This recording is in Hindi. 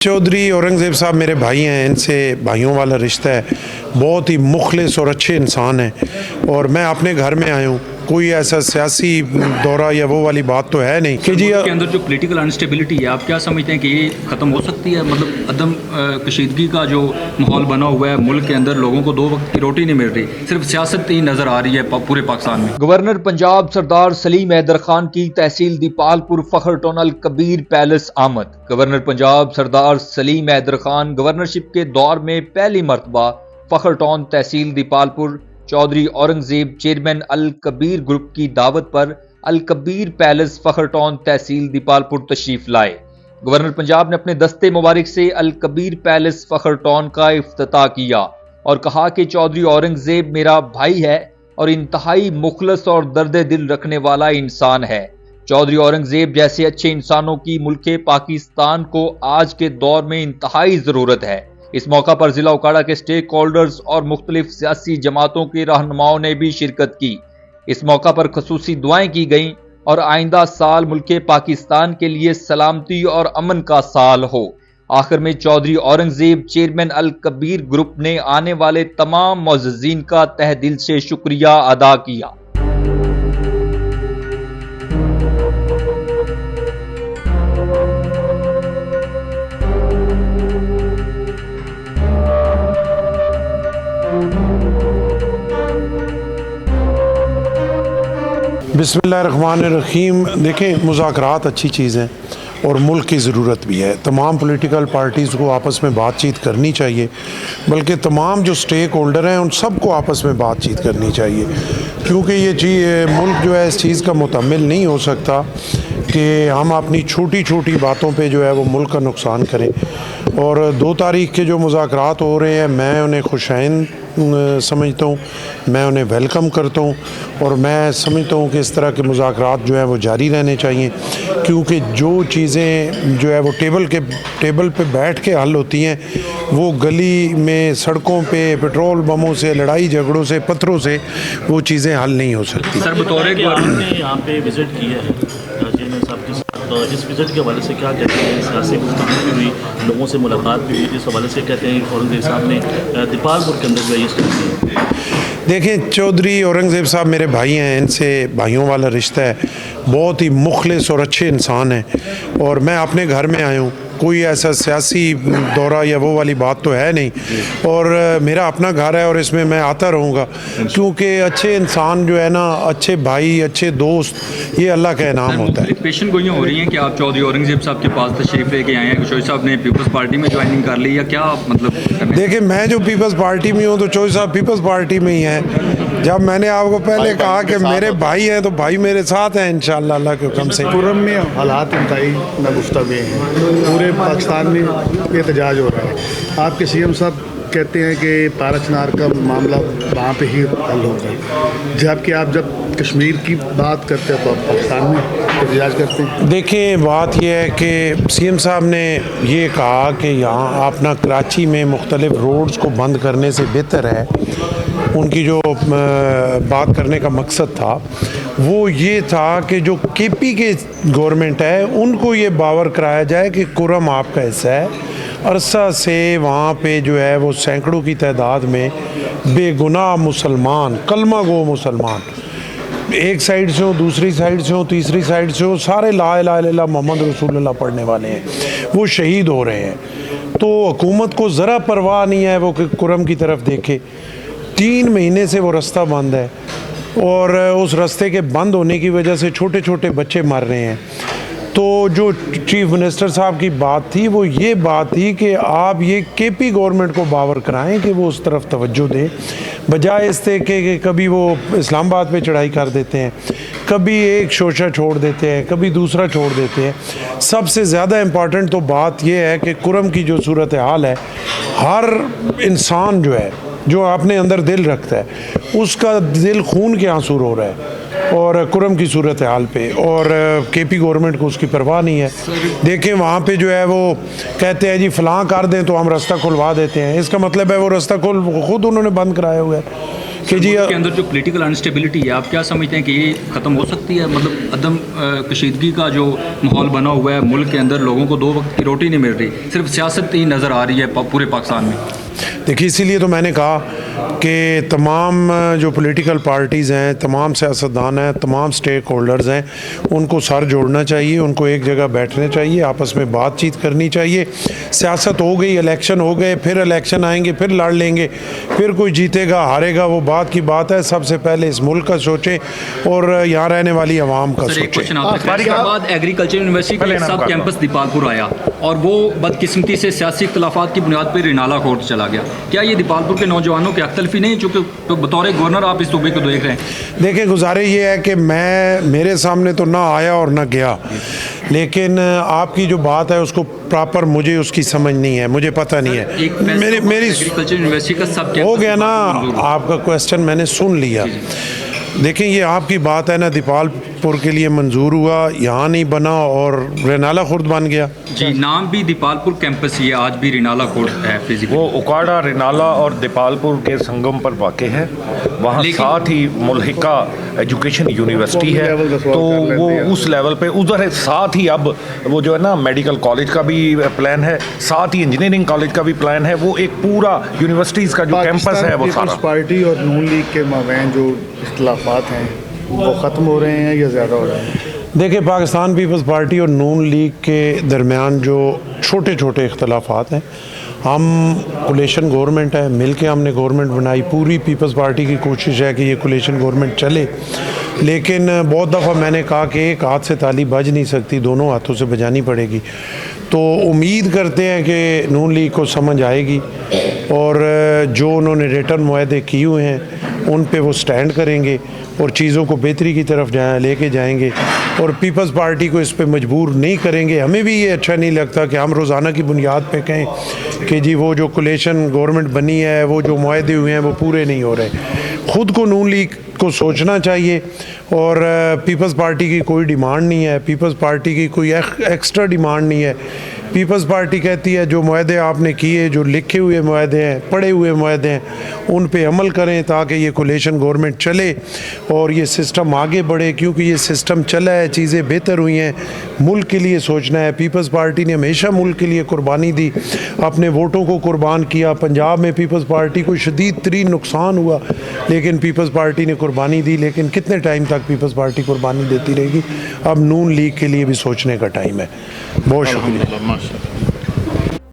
चौधरी औरंगज़ेब साहब मेरे भाई हैं, इनसे भाइयों वाला रिश्ता है। बहुत ही मुखलिस और अच्छे इंसान हैं और मैं अपने घर में आया हूँ। कोई ऐसा सियासी दौरा या वो वाली बात तो है नहीं कि जी मुल्क के अंदर जो पॉलिटिकल अनस्टेबिलिटी है, आप क्या समझते हैं कि ये ख़त्म हो सकती है? मतलब अदम कशीदगी का जो माहौल बना हुआ है मुल्क के अंदर, लोगों को 2 वक्त की रोटी नहीं मिल रही, सिर्फ सियासत ही नज़र आ रही है पूरे पाकिस्तान में। गवर्नर पंजाब सरदार सलीम हैदर खान की तहसील दीपालपुर फखर टनल कबीर पैलेस आमद। गवर्नर पंजाब सरदार सलीम हैदर खान गवर्नरशिप के दौर में पहली मरतबा फखर टाउन तहसील दीपालपुर चौधरी औरंगजेब चेयरमैन अल कबीर ग्रुप की दावत पर अल कबीर पैलेस फखर टाउन तहसील दीपालपुर तशरीफ लाए। गवर्नर पंजाब ने अपने दस्ते मुबारक से अल कबीर पैलेस फखर टाउन का इफ्तिताह किया और कहा कि चौधरी औरंगजेब मेरा भाई है और इंतहाई मुखलस और दर्द दिल रखने वाला इंसान है। चौधरी औरंगजेब जैसे अच्छे इंसानों की मुल्क पाकिस्तान को आज के दौर में इंतहाई जरूरत है। इस मौका पर जिला उकाड़ा के स्टेक होल्डर्स और मुख्तलिफ सियासी जमातों के रहनुमाओं ने भी शिरकत की। इस मौका पर खसूसी दुआएं की गईं और आइंदा साल मुल्क पाकिस्तान के लिए सलामती और अमन का साल हो। आखिर में चौधरी औरंगजेब चेयरमैन अल कबीर ग्रुप ने आने वाले तमाम मुअज़्ज़िज़ीन का तहे दिल से शुक्रिया अदा किया। बिस्मिल्लाहिर्रहमानिर्रहीम। देखें, मुज़ाकरात अच्छी चीज़ हैं और मुल्क की ज़रूरत भी है। तमाम पॉलिटिकल पार्टीज़ को आपस में बातचीत करनी चाहिए, बल्कि तमाम जो स्टेक होल्डर हैं उन सब को आपस में बातचीत करनी चाहिए, क्योंकि ये चीज़ मुल्क जो है इस चीज़ का मुतहम्मिल नहीं हो सकता कि हम अपनी छोटी छोटी बातों पे जो है वो मुल्क का नुकसान करें। और 2 तारीख के जो मुज़ाकरात हो रहे हैं, मैं उन्हें खुशैन समझता हूँ, मैं उन्हें वेलकम करता हूँ और मैं समझता हूँ कि इस तरह के मुज़ाकरात जो है वो जारी रहने चाहिए, क्योंकि जो चीज़ें जो है वो टेबल पे बैठ के हल होती हैं, वो गली में, सड़कों पे, पेट्रोल बमों से, लड़ाई झगड़ों से, पत्थरों से वो चीज़ें हल नहीं हो सकती। सर, बतौर आपने यहाँ पे विज़िट की है चेयरमैन साहब के साथ, तो इस विज़िट के हवाले से क्या कहते हैं? सियासी गुफ्तगू भी हुई, लोगों से मुलाकात भी हुई, इस हवाले से कहते हैं औरंगजेब साहब ने दीपालपुर के अंदर जो है ये स्टोरी है। देखें, चौधरी औरंगज़ेब साहब मेरे भाई हैं, इनसे भाइयों वाला रिश्ता है। बहुत ही मुखलिस और अच्छे इंसान हैं और मैं अपने घर में आया हूँ। कोई ऐसा सियासी दौरा या वो वाली बात तो है नहीं और मेरा अपना घर है और इसमें मैं आता रहूँगा, क्योंकि अच्छे इंसान जो है ना, अच्छे भाई, अच्छे दोस्त, ये अल्लाह का इनाम होता है। पेशन गोइयाँ हो रही हैं कि आप चौधरी औरंगजेब साहब के पास तशरीफ लेके आए हैं, चौधरी साहब ने पीपल्स पार्टी में ज्वाइनिंग कर ली, या क्या मतलब? देखिए, मैं जो पीपल्स पार्टी में हूँ तो चौधरी साहब पीपल्स पार्टी में ही हैं। जब मैंने आपको पहले कहा कि मेरे भाई हैं तो भाई मेरे साथ हैं इंशाअल्लाह अल्लाह के हुक्म से। कुरम में हालात इंतहाई नागुफ्ताबे हैं, पूरे पाकिस्तान में एहतजाज हो रहा है। आपके सीएम साहब कहते हैं कि पारा चिनार का मामला वहाँ पे ही हल होगा, जबकि आप जब कश्मीर की बात करते हैं तो आप पाकिस्तान में एहतजाज करते हैं। देखें, बात यह है कि सीएम साहब ने ये कहा कि यहाँ अपना कराची में मुख्तलिफ रोड्स को बंद करने से बेहतर है, उनकी जो बात करने का मकसद था वो ये था कि जो केपी के गवर्नमेंट है उनको ये बावर कराया जाए कि कुरम आपका हिस्सा है। अरसा से वहाँ पे जो है वो सैकड़ों की तादाद में बेगुनाह मुसलमान, कलमा गो मुसलमान, एक साइड से हो, दूसरी साइड से हो, तीसरी साइड से हो, सारे ला इलाहा इल्लल्लाह मोहम्मद रसूलुल्लाह पढ़ने वाले हैं, वो शहीद हो रहे हैं। तो हुकूमत को ज़रा परवाह नहीं है वो कि कुरम की तरफ देखे। 3 महीने से वो रास्ता बंद है और उस रास्ते के बंद होने की वजह से छोटे छोटे बच्चे मर रहे हैं। तो जो चीफ मिनिस्टर साहब की बात थी वो ये बात थी कि आप ये केपी गवर्नमेंट को बावर कराएं कि वो उस तरफ तवज्जो दें, बजाय इस कि कभी वो इस्लामाबाद पे चढ़ाई कर देते हैं, कभी एक शोशा छोड़ देते हैं, कभी दूसरा छोड़ देते हैं। सबसे ज़्यादा इम्पॉर्टेंट तो बात यह है कि कुरम की जो सूरत हाल है, हर इंसान जो है, जो अपने अंदर दिल रखता है, उसका दिल खून के आंसू रो रहा है और कुरम की सूरत हाल पे, और केपी गवर्नमेंट को उसकी परवाह नहीं है। देखें, वहाँ पे जो है वो कहते हैं जी फलां कर दें तो हम रास्ता खुलवा देते हैं, इसका मतलब है वो रास्ता खुद उन्होंने बंद कराया हुआ है। कि जी मुल्क के अंदर जो पॉलिटिकल अनस्टेबिलिटी है, आप क्या समझते हैं कि ये ख़त्म हो सकती है? मतलब अदम कशीदगी का जो माहौल बना हुआ है मुल्क के अंदर, लोगों को 2 वक्त की रोटी नहीं मिल रही, सिर्फ सियासत ही नज़र आ रही है पूरे पाकिस्तान में। देखिए, इसीलिए तो मैंने कहा कि तमाम जो पॉलिटिकल पार्टीज़ हैं, तमाम सियासतदान हैं, तमाम स्टेक होल्डर्स हैं, उनको सर जोड़ना चाहिए, उनको एक जगह बैठना चाहिए, आपस में बातचीत करनी चाहिए। सियासत हो गई, इलेक्शन हो गए, फिर इलेक्शन आएंगे, फिर लड़ लेंगे, फिर कोई जीतेगा हारेगा, वो बात की बात है। सबसे पहले इस मुल्क का सोचे और यहाँ रहने वाली आवाम का सर, एक सोचे। क्वेश्चन आपसे, इसके बाद एग्रीकल्चर यूनिवर्सिटी का एक सब कैंपस दीपालपुर आया और वो बदकिस्मती से सियासी इख्तलाफात की बुनियाद पर रिनाला कोर्ट चला गया। क्या ये दीपालपुर के नौजवानों की अख्तलफी नहीं, चूँकि तो बतौर गवर्नर आप इस सूबे को देख रहे हैं? देखिए, गुजारे ये है कि मेरे सामने तो ना आया और ना गया, लेकिन आपकी जो बात है उसको प्रॉपर मुझे उसकी समझ नहीं है, मुझे पता नहीं है। मेरी एग्रीकल्चर यूनिवर्सिटी का सब हो गया ना, आपका क्वेश्चन मैंने सुन लिया। देखें, ये आपकी बात है ना, दीपालपुर के लिए मंजूर हुआ, यहाँ नहीं बना और रेनाला खुर्द बन गया। जी, नाम भी दीपालपुर कैंपस ही है, आज भी रिनाला कोर्ट है फिजिकली। वो उकाड़ा, रिनाला और दीपालपुर के संगम पर वाक़ है। वहाँ साथ ही मुल्हिका एजुकेशन यूनिवर्सिटी है, तो वो उस लेवल पे उधर है। साथ ही अब वो जो है ना, मेडिकल कॉलेज का भी प्लान है, साथ ही इंजीनियरिंग कॉलेज का भी प्लान है। वो एक पूरा यूनिवर्सिटीज़ का जो कैंपस है वो सारा। पार्टी और नून लीग के माबैन जो इख्तलाफात हैं वो ख़त्म हो रहे हैं या ज़्यादा हो रहे हैं? देखिए, पाकिस्तान पीपल्स पार्टी और नून लीग के दरमियान जो छोटे छोटे इख्तलाफात हैं, हम कोलेशन गवर्नमेंट है, मिल के हमने गवर्नमेंट बनाई। पूरी पीपल्स पार्टी की कोशिश है कि ये कोलेशन गवर्नमेंट चले, लेकिन बहुत दफ़ा मैंने कहा कि एक हाथ से ताली बज नहीं सकती, दोनों हाथों से बजानी पड़ेगी। तो उम्मीद करते हैं कि नून लीग को समझ आएगी और जो उन्होंने रिटर्न मुआहदे किए हुए हैं उन पे वो स्टैंड करेंगे और चीज़ों को बेहतरी की तरफ लेके जाएंगे और पीपल्स पार्टी को इस पे मजबूर नहीं करेंगे। हमें भी ये अच्छा नहीं लगता कि हम रोज़ाना की बुनियाद पे कहें कि जी वो जो कोलेशन गवर्नमेंट बनी है, वो जो मुआहदे हुए हैं वो पूरे नहीं हो रहे। ख़ुद को नून लीग को सोचना चाहिए और पीपल्स पार्टी की कोई डिमांड नहीं है, पीपल्स पार्टी की कोई एक्स्ट्रा डिमांड नहीं है। पीपल्स पार्टी कहती है जो मुआहदे आपने किए, जो लिखे हुए मुआहदे हैं, पढ़े हुए मुआहदे हैं, उन पे अमल करें ताकि ये कोलेशन गवर्नमेंट चले और ये सिस्टम आगे बढ़े। क्योंकि ये सिस्टम चला है, चीज़ें बेहतर हुई हैं, मुल्क के लिए सोचना है। पीपल्स पार्टी ने हमेशा मुल्क के लिए कुर्बानी दी, अपने वोटों को कुर्बान किया। पंजाब में पीपल्स पार्टी को शदीद तरीन नुकसान हुआ, लेकिन पीपल्स पार्टी ने कुर्बानी दी। लेकिन कितने टाइम तक पीपल्स पार्टी कुर्बानी देती रहेगी? अब नून लीग के लिए भी सोचने का टाइम है। बहुत शुक्रिया।